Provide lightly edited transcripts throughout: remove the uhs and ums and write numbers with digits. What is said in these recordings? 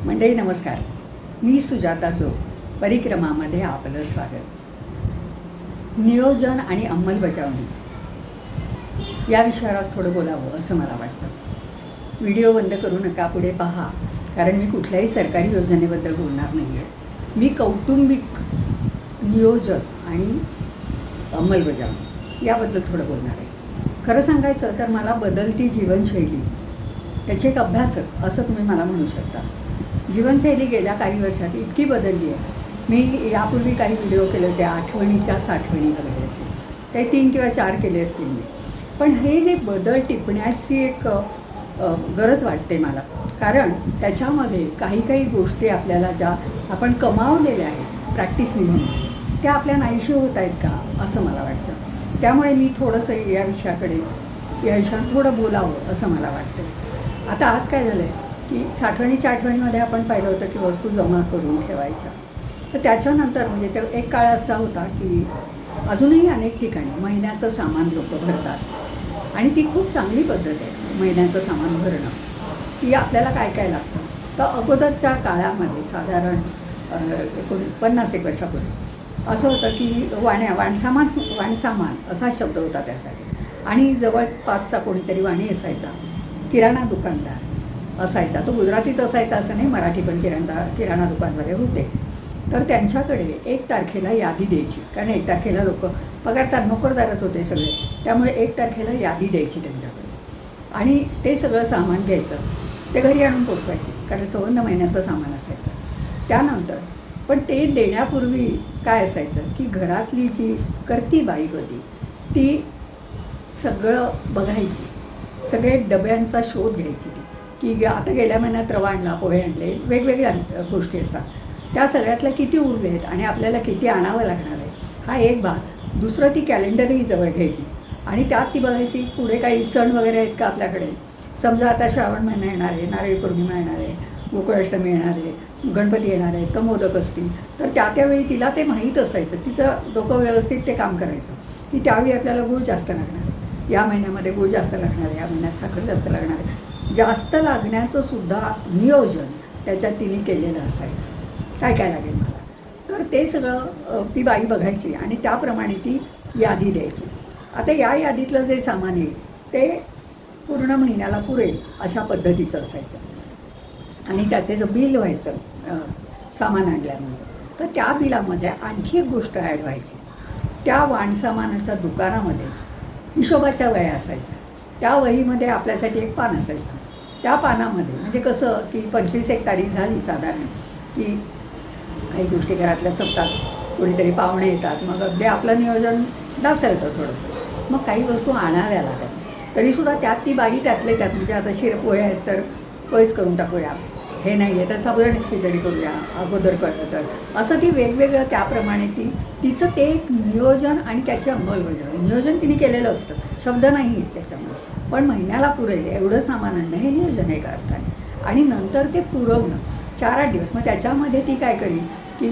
मंडळी नमस्कार. मी सुजाता जो परिक्रमामध्ये आपलं स्वागत. नियोजन आणि अंमलबजावणी या विषयावर थोडं बोलावं असं मला वाटतं. व्हिडिओ बंद करू नका, पुढे पहा, कारण मी कुठल्याही सरकारी योजनेबद्दल बोलणार नाही आहे. मी कौटुंबिक नियोजन आणि अंमलबजावणी याबद्दल थोडं बोलणार आहे. खरं सांगायचं तर मला बदलती जीवनशैली त्याचे एक अभ्यासक असं तुम्ही मला म्हणू शकता. जीवनशैली गेल्या काही वर्षात इतकी बदलली आहे. मी यापूर्वी काही व्हिडिओ केले होते, आठवणीच्या साठवणी वगैरे असे, ते 3 किंवा 4 केले असतील मी. पण हे जे बदल टिपण्याची एक गरज वाटते मला, कारण त्याच्यामध्ये काही गोष्टी आपल्याला ज्या आपण कमावलेल्या आहेत प्रॅक्टिसनी म्हणून, त्या आपल्या नाहीशी होत आहेत का असं मला वाटतं. त्यामुळे मी थोडंसं या विषयावर थोडं बोलावं असं मला वाटतं. आता आज काय झालं आहे की साठवणीच्या आठवणीमध्ये आपण पाहिलं होतं की वस्तू जमा करून ठेवायच्या. तर त्याच्यानंतर म्हणजे ते एक काळ असा होता की अजूनही अनेक ठिकाणी महिन्याचं सामान लोक भरतात आणि ती खूप चांगली पद्धत आहे महिन्याचं सामान भरणं. की आपल्याला काय काय लागतं. तर अगोदरच्या काळामध्ये साधारण 50 एक वर्षापूर्वी असं होतं की वाणसामान असा शब्द होता त्यासाठी, आणि जवळपासचा कोणीतरी वाणी असायचा, किराणा दुकानदार असायचा. तो गुजरातीच असायचा असं नाही, मराठी पण किराणा दुकानवाले होते. तर त्यांच्याकडे 1 तारखेला यादी द्यायची, कारण 1 तारखेला लोक पगारदार नोकरदारच होते सगळे, त्यामुळे 1 तारखेला यादी द्यायची त्यांच्याकडे आणि ते सगळं सामान घ्यायचं, ते घरी आणून पोचवायचे, कारण संबंध महिन्याचं सामान असायचं. त्यानंतर पण ते देण्यापूर्वी काय असायचं की घरातली जी करती बाई होती ती सगळं बघायची, सगळे डब्यांचा शोध घ्यायची की आता गेल्या महिन्यात रवा आणला, पोहे आणले, वेगवेगळ्या गोष्टी असतात, त्या सगळ्यातल्या किती उरले आहेत आणि आपल्याला किती आणावं लागणार आहे, हा एक भाग. दुसरं, ती कॅलेंडरही जवळ घ्यायची आणि त्यात ती बघायची पुढे काही सण वगैरे आहेत का आपल्याकडे. समजा आता श्रावण महिना येणार आहे, नारळी पौर्णिमा येणार आहे, गोकुळाष्टमी येणार आहे, गणपती येणार आहे, तर मोदक असतील, तर त्यावेळी तिला ते माहीत असायचं, तिचं डोकं व्यवस्थित ते काम करायचं की त्यावेळी आपल्याला गूळ जास्त लागणार आहे, या महिन्यामध्ये गूळ जास्त लागणार आहे, या महिन्यात साखर जास्त लागणार आहे. जास्त लागण्याचं सुद्धा नियोजन त्याच्यात तिने केलेलं असायचं, काय काय लागेल मला. तर ते सगळं ती बाई बघायची आणि त्याप्रमाणे ती यादी द्यायची. आता या यादीतलं जे सामान येईल ते पूर्ण महिन्याला पुरेल अशा पद्धतीचं असायचं आणि त्याचे जर बिल व्हायचं सामान आणल्यानंतर, तर त्या बिलामध्ये आणखी एक गोष्ट ॲड व्हायची. त्या वाणसामानाच्या दुकानामध्ये हिशोबाच्या वह्या असायच्या. त्या वहीमध्ये आपल्यासाठी एक पान असायचं. त्या पानामध्ये म्हणजे कसं की 25 तारीख झाली साधारण की काही गोष्टी घरातल्या संपतात, कोणीतरी पाहुणे येतात, मग अगदी आपलं नियोजन ढासळतं थोडंसं, मग काही वस्तू आणाव्या लागतात. तरीसुद्धा त्यात ती बाई त्यातले त्यात, म्हणजे आता पोहे आहेत तर पोहेच करून टाकूया, हे नाही आहे तर साबुदाण्याची खिचडी करूया, अगोदर कळलं तर, असं ती वेगवेगळं त्याप्रमाणे तिचं ते एक नियोजन आणि त्याची अंमलबजावणी. नियोजन तिने केलेलं असतं, शब्द नाही आहेत त्याच्यामुळे, पण महिन्याला पुरेल एवढं सामान आणणं हे नियोजन आहे का अर्थाने. आणि नंतर ते पुरवणं 4-8 दिवस. मग त्याच्यामध्ये ती काय करी की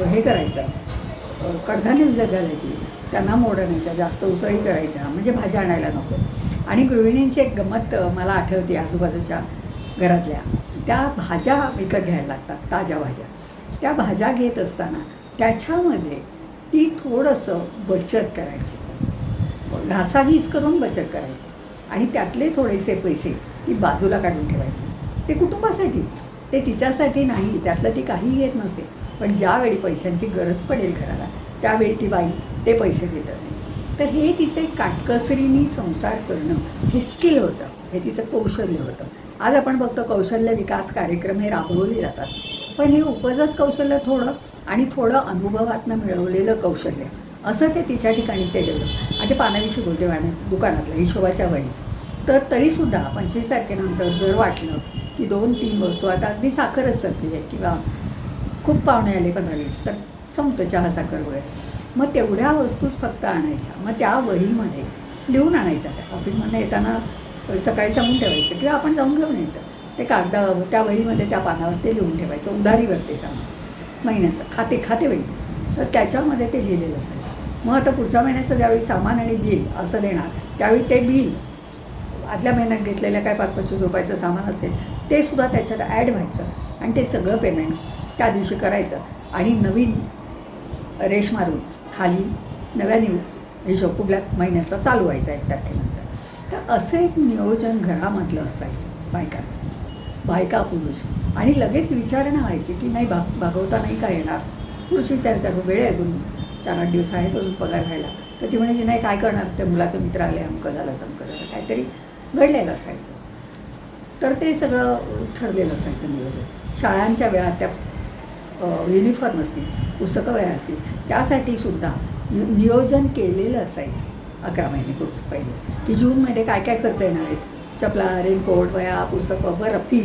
हे करायचं, कडधान्य भिजत घालायची, त्यांना मोड आणायच्या, जास्त उसळी करायच्या, म्हणजे भाज्या आणायला नको. आणि गृहिणींची एक गंमत मला आठवते, आजूबाजूच्या घरातल्या त्या भाज्या विकत घ्यायला लागतात, ताज्या भाज्या. त्या भाज्या घेत असताना त्याच्यामध्ये ती थोडंसं बचत करायची, घासाघीस करून बचत करायची आणि त्यातले थोडेसे पैसे ती बाजूला काढून ठेवायचे. ते कुटुंबासाठीच, ते तिच्यासाठी नाही, त्यातलं ती काही घेत नसे, पण ज्यावेळी पैशांची गरज पडेल घराला त्यावेळी ती बाई ते पैसे देत असे. तर हे तिचे काटकसरीने संसार करणं हे स्किल होतं, हे तिचं कौशल्य होतं. आज आपण बघतो कौशल्य विकास कार्यक्रम हे राबवले जातात, पण हे उपजत कौशल्य थोडं आणि थोडं अनुभवातनं मिळवलेलं कौशल्य असं ते तिच्या ठिकाणी ते डेव्हलप. आता पानाविषयी बोलते दुकानातलं हिशोबाच्या वही, तर तरीसुद्धा 25 तारखेनंतर जर वाटलं की 2-3 वस्तू, आता अगदी साखरच संपली आहे किंवा खूप पाहुणे आले 15-20, तर संपतं चहा साखर वगैरे, मग तेवढ्या वस्तूच फक्त आणायच्या. मग त्या वहीमध्ये लिहून आणायच्या, त्या ऑफिसमधून येताना सकाळी सांगून ठेवायचं किंवा आपण जाऊन घेऊन यायचं. ते त्या वहीमध्ये त्या पानावर ते लिहून ठेवायचं, उधारीवर ते सामान महिन्याचं खाते वही, तर त्याच्यामध्ये ते लिहिलेलं असायचं. मग आता पुढच्या महिन्याचं ज्यावेळी सामान आणि बिल असं देणार, त्यावेळी ते बिल आदल्या महिन्यात घेतलेल्या काय 5-25 रुपयाचं सामान असेल ते सुद्धा त्याच्यात ॲड व्हायचं आणि ते सगळं पेमेंट त्या दिवशी करायचं आणि नवीन रेश मारून खाली नव्याने हिशोब पुढल्या महिन्याचा चालू व्हायचा 1 तारखेनंतर. तर असं एक नियोजन घरामधलं असायचं बायकांचं, बायका पुरुष. आणि लगेच विचारणा व्हायची की नाही भागवता नाही का येणार. पुरुष विचारायचा वेळ आहे अजून 4-8 दिवस आहेच अजून पगार व्हायला. तर ती म्हणायची नाही काय करणार, त्या मुलाचं मित्र आले, अमकं झालं तमकं झालं, काहीतरी घडलेलं असायचं. तर ते सगळं ठरलेलं असायचं नियोजन. शाळांच्या वेळात त्या युनिफॉर्म असतील, पुस्तकं वह्या असतील, त्यासाठी सुद्धा नियोजन केलेलं असायचं 11 महिने पुढचं पहिले, की जूनमध्ये काय काय खर्च येणार आहेत. चपला, रेनकोट, वह्या, पुस्तकं, बरं फी,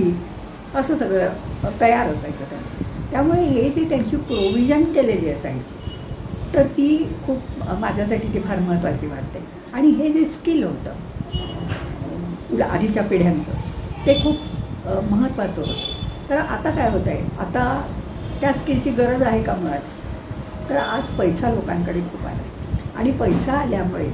असं सगळं तयार असायचं त्यांचं. त्यामुळे हे जी त्यांची प्रोव्हिजन केलेली असायची तर ती खूप माझ्यासाठी ती फार महत्त्वाची वाटते. आणि हे जे स्किल होतं आधीच्या पिढ्यांचं ते खूप महत्त्वाचं होतं. तर आता काय होतं आहे, आता त्या स्किलची गरज आहे का मुळात. तर आज पैसा लोकांकडे खूप आला आणि पैसा आल्यामुळे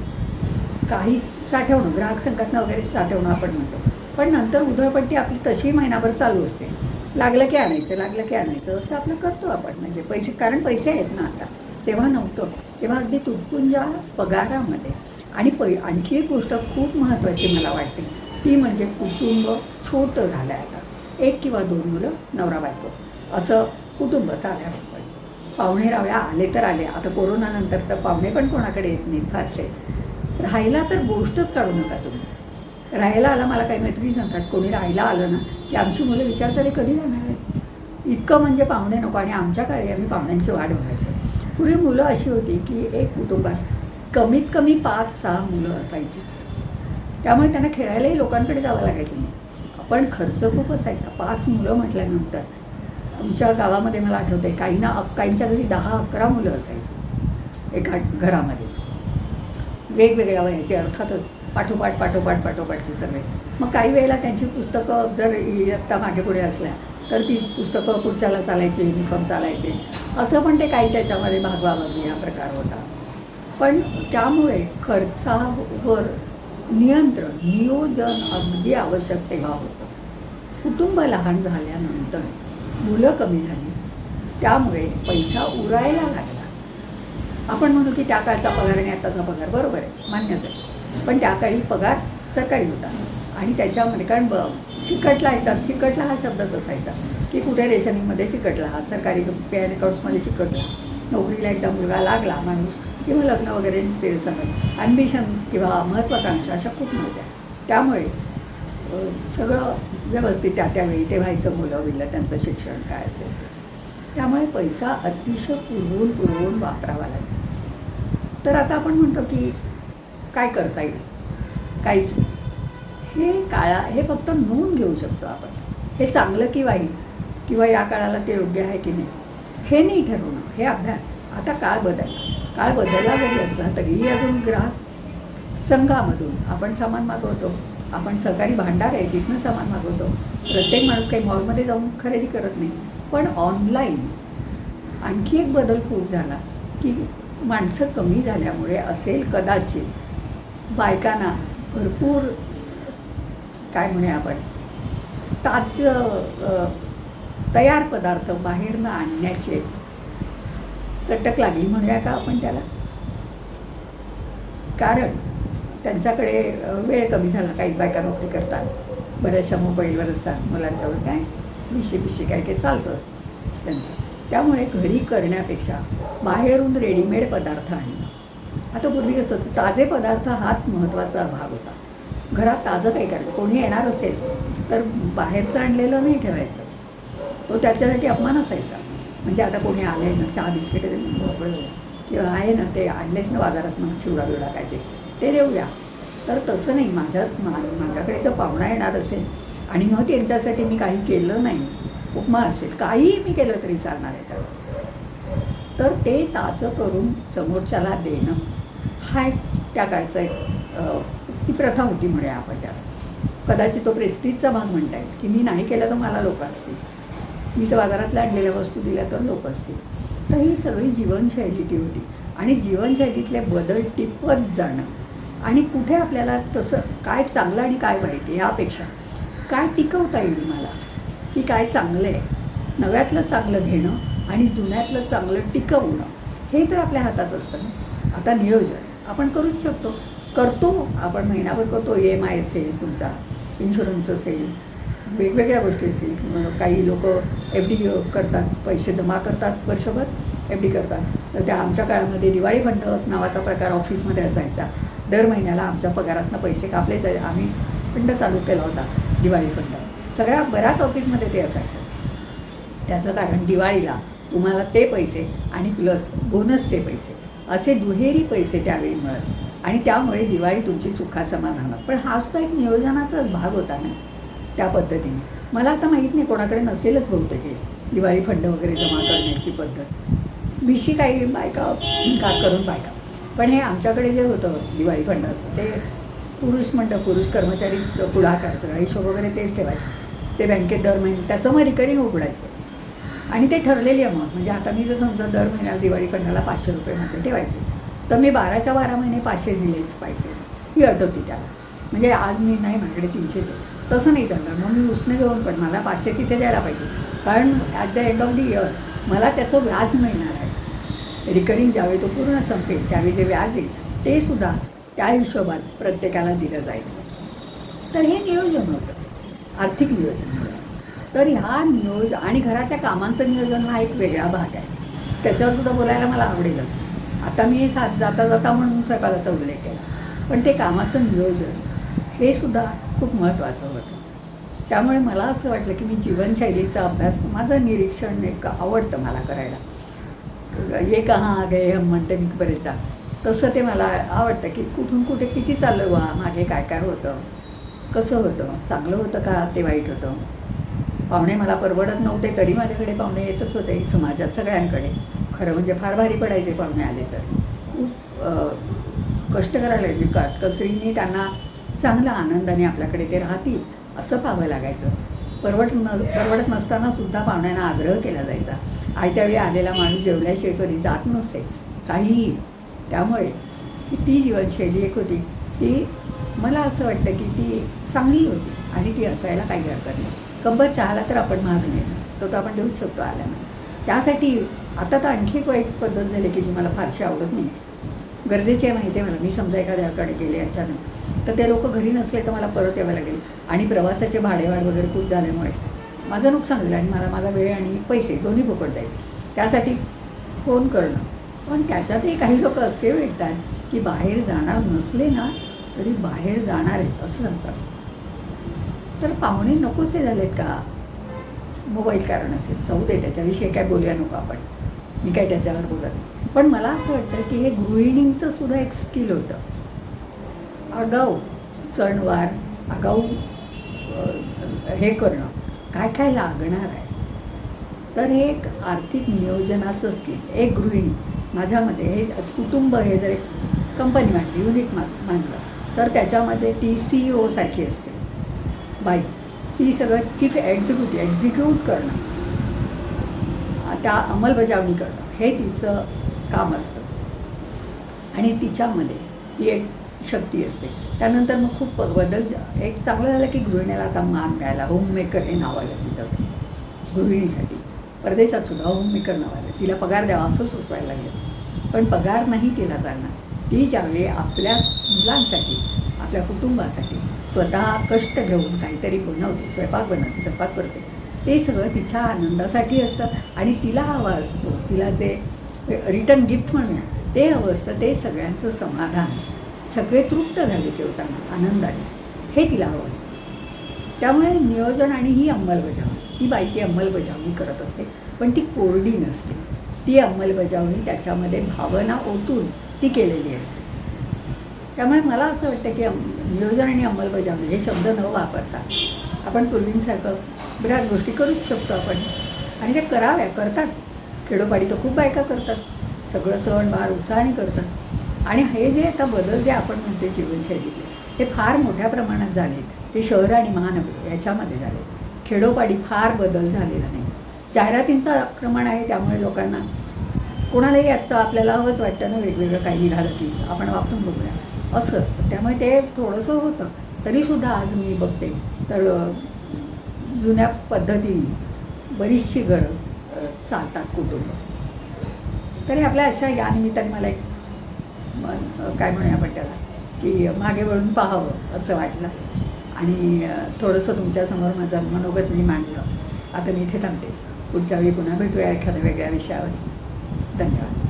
काही साठवणं, ग्राहक संघटना वगैरे साठवणं आपण म्हणतो, पण नंतर उधळपट्टी आपली तशी महिनाभर चालू असते. लागलं की आणायचं असं आपलं करतो आपण. म्हणजे पैसे, कारण पैसे आहेत ना आता, तेव्हा नव्हतं. तेव्हा अगदी तुटपुंजा पगारामध्ये. आणि आणखी एक गोष्ट खूप महत्त्वाची मला वाटते, ती म्हणजे कुटुंब छोटं झालं आहे आता. 1 किंवा 2 मुलं, नवरा बायको असं कुटुंब साधारणपणे. पाहुणे रावळ्या आले तर आले. आता कोरोनानंतर तर पाहुणे पण कोणाकडे येत नाहीत फारसे. राहायला तर गोष्टच काढू नका तुम्ही. राहायला आला, मला काही मैत्रिणी सांगतात, कोणी राहायला आलं ना की आमची मुलं विचारतात कधी जाणार आहेत. इतकं म्हणजे पाहुणे नको. आणि आमच्या काळी आम्ही पाहुण्यांची वाट बघायचो. पूर्वी मुलं अशी होती की एक कुटुंबात कमीत कमी 5-6 मुलं असायचीच. त्यामुळे त्यांना खेळायलाही लोकांकडे जावं लागायचं नाही. पण खर्च खूप असायचा. 5 मुलं म्हटल्यानंतर आमच्या गावामध्ये मला आठवतं आहे, काहींच्या घरी 10-11 मुलं असायची एका घरामध्ये, वेगवेगळ्या वयाची, अर्थातच पाठोपाठची सगळे. मग काही वेळेला त्यांची पुस्तकं जर इयत्ता मागे पुढे असल्या तर ती पुस्तकं पुढच्याला चालायची, युनिफॉर्म चालायचे, असं पण ते काही त्याच्यामध्ये भागवाभागी हा प्रकार होता. पण त्यामुळे खर्चावर नियोजन अगदी आवश्यक तेव्हा होतं. कुटुंब लहान झाल्यानंतर मुलं कमी झाली, त्यामुळे पैसा उरायला लागला. आपण म्हणू की त्या काळचा पगार आणि आताचा पगार बरोबर आहे, मान्यच आहे. पण त्या काळी पगार सरकारी होता आणि त्याच्यामध्ये कारण चिकटला हा शब्दच असायचा की कुठे रेशनिंगमध्ये चिकटला, हा सरकारी पे अँड अकाउंट्समध्ये चिकटला. नोकरीला एकदा मुलगा लागला माणूस किंवा लग्न वगैरे नसते सगळं. ॲम्बिशन किंवा महत्त्वाकांक्षा अशा खूप नव्हत्या. त्यामुळे सगळं व्यवस्थित त्यावेळी ते व्हायचं. मुलं त्यांचं शिक्षण काय असेल, त्यामुळे पैसा अतिशय पुरवून वापरावा लागेल. तर आता आपण म्हणतो की काय करता येईल, काहीच. हे फक्त नोंद घेऊ शकतो आपण. हे चांगलं की वाईट किंवा या काळाला ते योग्य आहे की नाही हे नाही ठरवणं, हे अभ्यास. आता काळ बदलला जरी असला तरीही अजून ग्राहक संघामधून आपण सामान मागवतो. आपण सहकारी भांडार आहे तिथनं सामान मागवतो. प्रत्येक माणूस काही मॉलमध्ये जाऊन खरेदी करत नाही. पण ऑनलाईन आणखी एक बदल खूप झाला की माणसं कमी झाल्यामुळे असेल कदाचित बायकांना भरपूर काय म्हणूया आपण तयार पदार्थ बाहेरनं आणण्याचे चटक लागली म्हणूया का आपण त्याला. कारण त्यांच्याकडे वेळ कमी झाला. काही बायका नोकरी करतात, बऱ्याचशा मोबाईलवर असतात, मुलांच्यावर काय विषय काय चालतं त्यांचं. त्यामुळे घरी करण्यापेक्षा बाहेरून रेडीमेड पदार्थ आणणं. आता पूर्वी कसं होतं, ताजे पदार्थ हाच महत्त्वाचा भाग होता. घरात ताजं काही करायचं. कोणी येणार असेल तर बाहेरचं आणलेलं नाही ठेवायचं, तो त्याच्यासाठी अपमान असायचा. म्हणजे आता कोणी आलं आहे ना, चहा बिस्किट मोकळं किंवा आहे ना ते आणलेच ना बाजारात, मग चिवडा बिवडा काय ते देऊया. तर तसं नाही. माझ्याकडेचं पाहुणा येणार असेल आणि मग त्यांच्यासाठी मी काही केलं नाही, उपमा असेल, काहीही मी केलं तरी चालणार आहे त्याला, तर ते ताजं करून समोरच्याला देणं हा त्या काळचा एक ती प्रथा होती म्हणूया आपण त्याला. कदाचित तो प्रेस्टिजचा भाग म्हणता येईल की मी नाही केलं तर मला लोक असतील, मी जर बाजारातल्या आणलेल्या वस्तू दिल्या तर लोक असतील. तर ही सगळी जीवनशैली ती होती. आणि जीवनशैलीतले बदल टिपत जाणं आणि कुठे आपल्याला तसं काय चांगलं आणि काय वाईट यापेक्षा काय टिकवता येईल मला, की काय चांगलं आहे नव्यातलं चांगलं घेणं आणि जुन्यातलं चांगलं टिकवणं हे तर आपल्या हातात असतं ना. आता नियोजन आपण करूच शकतो, करतो आपण, महिनाभर करतो. EMI असेल, तुमचा इन्शुरन्स असेल, वेगवेगळ्या गोष्टी असतील. काही लोक FD करतात, पैसे जमा करतात, वर्षभर FD करतात. तर त्या आमच्या काळामध्ये दिवाळी फंड नावाचा प्रकार ऑफिसमध्ये असायचा. दर महिन्याला आमच्या पगारातनं पैसे कापले जायचे. आम्ही फंड चालू केला होता, दिवाळी फंड. बऱ्याच ऑफिसमध्ये ते असायचं. त्याचं कारण दिवाळीला तुम्हाला ते पैसे आणि प्लस बोनसचे पैसे असे दुहेरी पैसे त्यावेळी मिळत आणि त्यामुळे दिवाळी तुमची सुखासमाधानात. पण हा सुद्धा एक नियोजनाचाच भाग होता ना त्या पद्धतीने. मला आता माहीत नाही, कोणाकडे नसेलच बहुतेक हे दिवाळी फंड वगैरे जमा करण्याची पद्धत. BC काही बायका का करून बायका. पण हे आमच्याकडे जे होतं दिवाळी फंडाचं, ते पुरुष कर्मचारीच पुढाकार, सगळा हिशोब वगैरे तेच ठेवायचं. ते बँकेत दर महिने त्याचं मग रिकरिंग उघडायचं आणि ते ठरलेली अमाऊंट. म्हणजे आता मी जर समजा दर महिन्याला दिवाळी फंडाला 500 रुपये माझे ठेवायचे, तर मी 12च्या 12 महिने 500 दिलेच पाहिजे, ही अट होती त्याला. म्हणजे आज मी नाही, माझ्याकडे 300च आहे, तसं नाही चालणार. मग मी उसने घेऊन पण मला 500 तिथे द्यायला पाहिजे, कारण at the end of the year मला त्याचं व्याज मिळणार आहे. रिकरिंग ज्यावेळी तो पूर्ण संपेल त्यावेळी जे व्याज येईल ते सुद्धा त्या हिशोबात प्रत्येकाला दिलं जायचं. तर हे नियोजन होतं, आर्थिक नियोजन. तर ह्या नियोजन आणि घराच्या कामांचं नियोजन हा एक वेगळा भाग आहे. त्याच्यावरसुद्धा बोलायला मला आवडेलच. आता मी जाता जाता म्हणून स्वयंपाकाचा उल्लेख केला, पण ते कामाचं नियोजन हे सुद्धा खूप महत्त्वाचं होतं. त्यामुळे मला असं वाटलं की मी जीवनशैलीचा अभ्यास, माझं निरीक्षण एक आवडतं मला करायला. ये कहाँ गए हम म्हणते मी बरेचदा, तसं ते मला आवडतं की कुठून कुठे किती चाललं वा, मागे काय काय होतं, कसं होतं, चांगलं होतं का ते वाईट होतं. पाहुणे मला परवडत नव्हते तरी माझ्याकडे पाहुणे येतच होते, समाजात सगळ्यांकडे. खरं म्हणजे फार भारी पडायचे पाहुणे आले तर. खूप कष्ट करायला लागायचे, काटकसरीने त्यांना चांगलं आनंदाने आपल्याकडे ते राहतील असं पाहावं लागायचं. परवडत नसताना सुद्धा पाहुण्यांना आग्रह केला जायचा. त्यावेळी आलेला माणूस जेवल्याशिवाय कधी जात नसे काहीही. त्यामुळे ती जीवनशैली एक होती, ती मला असं वाटतं की ती चांगली होती आणि ती असायला काही हरकत नाही. कब्बत चहाला तर आपण महाग नाही, तो तर आपण देऊच शकतो आल्यानं. त्यासाठी आता तर आणखी एक वाईट पद्धत झाली की जी मला फारशी आवडत नाही. गरजेची आहे माहिती आहे मला. मी समजा एखाद्याकडे गेले अचानक, तर ते लोक घरी नसले तर मला परत यावं लागेल आणि प्रवासाचे भाडेवाढ वगैरे खूप झाल्यामुळे माझं नुकसान होईल आणि मला माझा वेळ आणि पैसे दोन्ही फुकट जाईल. त्यासाठी फोन करणं. पण त्याच्यातही काही लोक असे भेटतात की बाहेर जाणार नसले ना तरी बाहेर जाणार आहेत असं सांगतात. तर पाहुणे नकोसे झालेत का? मोबाईल कारण असेल, जाऊ दे, त्याच्याविषयी काय बोलूया नको आपण, मी काय त्याच्यावर बोलत नाही. पण मला असं वाटतं की हे गृहिणींचं सुद्धा एक स्किल होतं. आगाऊ सणवार, आगाऊ हे करणं, काय काय लागणार आहे. तर हे एक आर्थिक नियोजनाचं स्किल. एक गृहिणी माझ्यामध्ये हे कुटुंब हे जर एक कंपनी मांडली, युनिट मांडलं, तर त्याच्यामध्ये ती CEO सारखी असते बाई. ती सगळं चीफ एक्झिक्यूट करणं, त्या अंमलबजावणी करणं हे तिचं काम असतं आणि तिच्यामध्ये ती एक शक्ती असते. त्यानंतर मग खूप बदल. एक चांगलं झालं की गृहिणीला आता मान मिळाला. होममेकर हे नाव आलं तिच्यावर गृहिणीसाठी. परदेशात सुद्धा होममेकर नाव आलं. तिला पगार द्यावा असं सुचवायला लागलं. पण पगार नाही तिला चालणार. ती ज्यावेळी आपल्या मुलांसाठी, आपल्या कुटुंबासाठी स्वतः कष्ट घेऊन काहीतरी बनवते, स्वयंपाक करते, ते सगळं तिच्या आनंदासाठी असतं आणि तिला हवं असतो. तिला जे रिटर्न गिफ्ट म्हणूया ते हवं असतं, ते सगळ्यांचं समाधान, सगळे तृप्त झाले जेवताना आनंदाने, हे तिला हवं असतं. त्यामुळे नियोजन आणि ही अंमलबजावणी, ती बाई ती अंमलबजावणी करत असते, पण ती कोरडी नसते. ती अंमलबजावणी त्याच्यामध्ये भावना ओतून ती केलेली असते. त्यामुळे मला असं वाटतं की नियोजन आणि अंमलबजावणी हे शब्द न वापरता आपण पूर्वींसारखं बऱ्याच गोष्टी करूच शकतो आपण, आणि त्या करतात. खेडोपाडी तर खूप बायका करतात, सगळं सणवार उत्साहाने करतात. आणि हे जे आता बदल जे आपण म्हणतो जीवनशैलीतले, हे फार मोठ्या प्रमाणात झाले. ते शहर आणि महानगर याच्यामध्ये झाले. खेडोपाडी फार बदल झालेला नाही. जाहिरातींचं आक्रमण आहे, त्यामुळे लोकांना कोणालाही आत्ता आपल्याला हवंच वाटतं ना, वेगवेगळं काही निघालं की आपण वापरून बघूया असं असतं. त्यामुळे ते थोडंसं होतं. तरीसुद्धा आज मी बघते तर जुन्या पद्धतीने बरीचशी घरं चालतात कुटुंब. तरी आपल्या अशा या निमित्ताने मला एक काय म्हणूया आपण त्याला की मागे वळून पाहावं असं वाटलं आणि थोडंसं तुमच्यासमोर माझं मनोगत मी मांडलं. आता मी इथे थांबते. पुढच्या वेळी पुन्हा भेटूया एखाद्या वेगळ्या विषयावर. धन्यवाद.